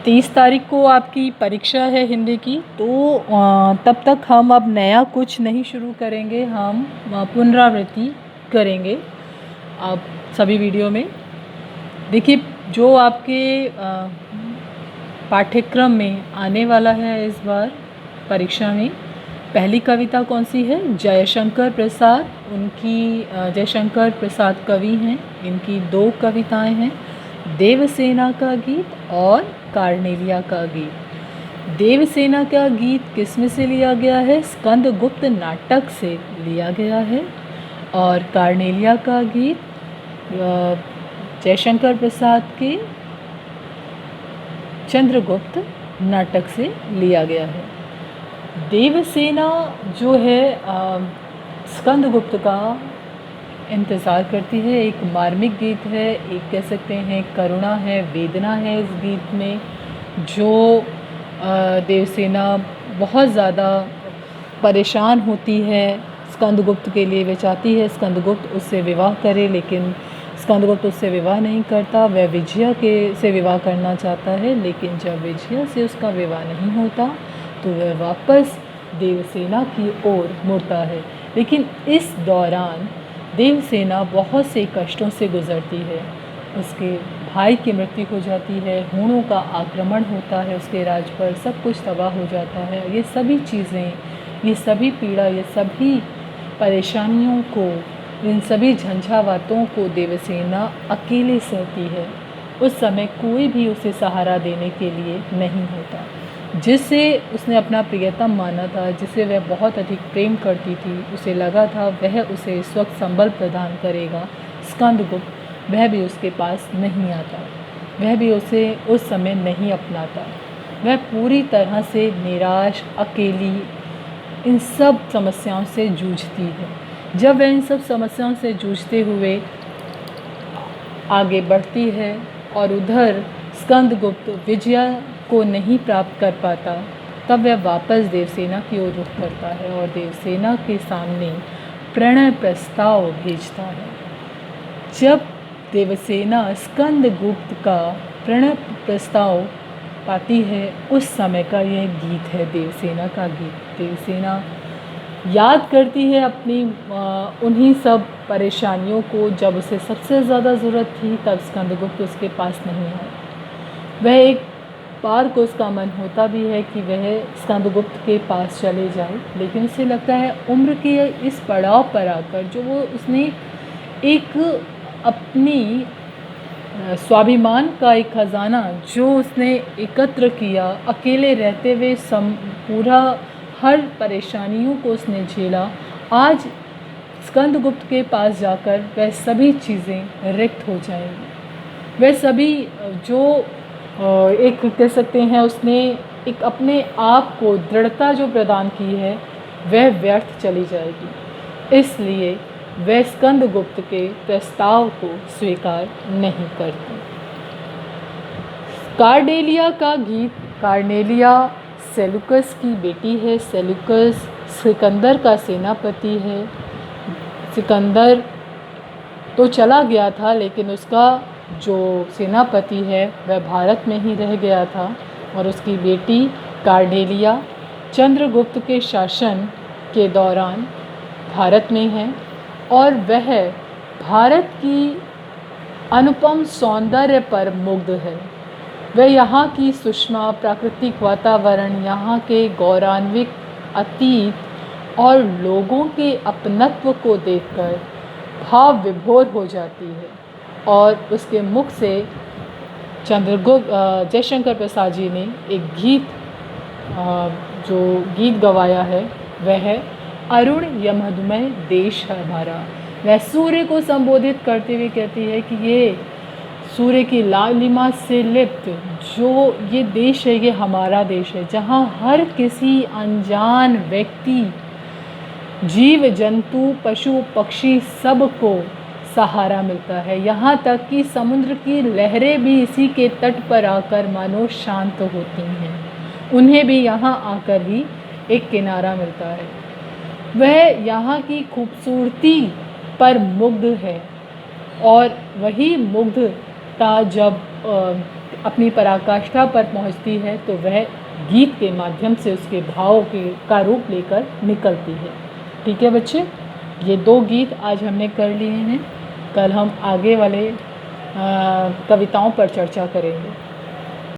30 तारीख को आपकी परीक्षा है हिंदी की, तो तब तक हम अब नया कुछ नहीं शुरू करेंगे, हम पुनरावृत्ति करेंगे अब सभी वीडियो में। देखिए, जो आपके पाठ्यक्रम में आने वाला है इस बार परीक्षा में, पहली कविता कौन सी है? जयशंकर प्रसाद। उनकी जयशंकर प्रसाद कवि हैं, इनकी 2 कविताएं हैं, देवसेना का गीत और कार्नेलिया का गीत। देवसेना का गीत किस में से लिया गया है? स्कंदगुप्त नाटक से लिया गया है। और कार्नेलिया का गीत जयशंकर प्रसाद के चंद्रगुप्त नाटक से लिया गया है। देवसेना जो है स्कंदगुप्त का इंतज़ार करती है, एक मार्मिक गीत है, एक कह सकते हैं करुणा है, वेदना है इस गीत में, जो देवसेना बहुत ज़्यादा परेशान होती है स्कंदगुप्त के लिए। वे चाहती है स्कंदगुप्त उससे विवाह करे, लेकिन स्कंदगुप्त उससे विवाह नहीं करता। वह विजया से विवाह करना चाहता है, लेकिन जब विजया से उसका विवाह नहीं होता तो वह वापस देवसेना की ओर मुड़ता है। लेकिन इस दौरान देवसेना बहुत से कष्टों से गुजरती है। उसके भाई की मृत्यु हो जाती है, हूणों का आक्रमण होता है उसके राज्य पर, सब कुछ तबाह हो जाता है। ये सभी चीज़ें, ये सभी पीड़ा, ये सभी परेशानियों को, इन सभी झंझावातों को देवसेना अकेले सहती है। उस समय कोई भी उसे सहारा देने के लिए नहीं होता। जिसे उसने अपना प्रियतम माना था, जिसे वह बहुत अधिक प्रेम करती थी, उसे लगा था वह उसे इस वक्त संबल प्रदान करेगा, स्कंदगुप्त, वह भी उसके पास नहीं आता, वह भी उसे उस समय नहीं अपनाता। वह पूरी तरह से निराश, अकेली इन सब समस्याओं से जूझती है। जब वह इन सब समस्याओं से जूझते हुए आगे बढ़ती है और उधर स्कंदगुप्त विजया को नहीं प्राप्त कर पाता, तब वह वापस देवसेना की ओर रुख करता है और देवसेना के सामने प्रणय प्रस्ताव भेजता है। जब देवसेना स्कंदगुप्त का प्रणय प्रस्ताव पाती है, उस समय का यह गीत है देवसेना का गीत। देवसेना याद करती है अपनी उन्हीं सब परेशानियों को, जब उसे सबसे ज़्यादा ज़रूरत थी तब स्कंदगुप्त उसके पास नहीं आया। वह एक बार को उसका मन होता भी है कि वह स्कंदगुप्त के पास चले जाए, लेकिन उसे लगता है उम्र के इस पड़ाव पर आकर जो वो उसने एक अपनी स्वाभिमान का एक खजाना जो उसने एकत्र किया, अकेले रहते हुए पूरा हर परेशानियों को उसने झेला, आज स्कंदगुप्त के पास जाकर वह सभी चीज़ें रिक्त हो जाएंगी। वह सभी जो एक कह सकते हैं उसने एक अपने आप को दृढ़ता जो प्रदान की है, वह व्यर्थ चली जाएगी। इसलिए वह स्कंदगुप्त के प्रस्ताव को स्वीकार नहीं करती। कार्नेलिया का गीत। कार्नेलिया सेलुकस की बेटी है। सेलुकस सिकंदर का सेनापति है। सिकंदर तो चला गया था, लेकिन उसका जो सेनापति है वह भारत में ही रह गया था, और उसकी बेटी कार्नेलिया चंद्रगुप्त के शासन के दौरान भारत में है, और वह भारत की अनुपम सौंदर्य पर मुग्ध है। वह यहाँ की सुषमा, प्राकृतिक वातावरण, यहाँ के गौरवान्वित अतीत और लोगों के अपनत्व को देखकर भाव विभोर हो जाती है, और उसके मुख से जयशंकर प्रसाद जी ने एक गीत जो गीत गवाया है वह है अरुण यमधुमय देश है हमारा। वह सूर्य को संबोधित करते हुए कहती है कि ये सूर्य की लालिमा से लिप्त जो ये देश है, ये हमारा देश है, जहाँ हर किसी अनजान व्यक्ति, जीव जंतु, पशु पक्षी सबको सहारा मिलता है। यहाँ तक कि समुद्र की लहरें भी इसी के तट पर आकर मानो शांत होती हैं, उन्हें भी यहाँ आकर ही एक किनारा मिलता है। वह यहाँ की खूबसूरती पर मुग्ध है, और वही मुग्धता जब अपनी पराकाष्ठा पर पहुंचती है तो वह गीत के माध्यम से उसके भाव का रूप लेकर निकलती है। ठीक है बच्चे, ये 2 गीत आज हमने कर लिए हैं। कल हम आगे वाले कविताओं पर चर्चा करेंगे।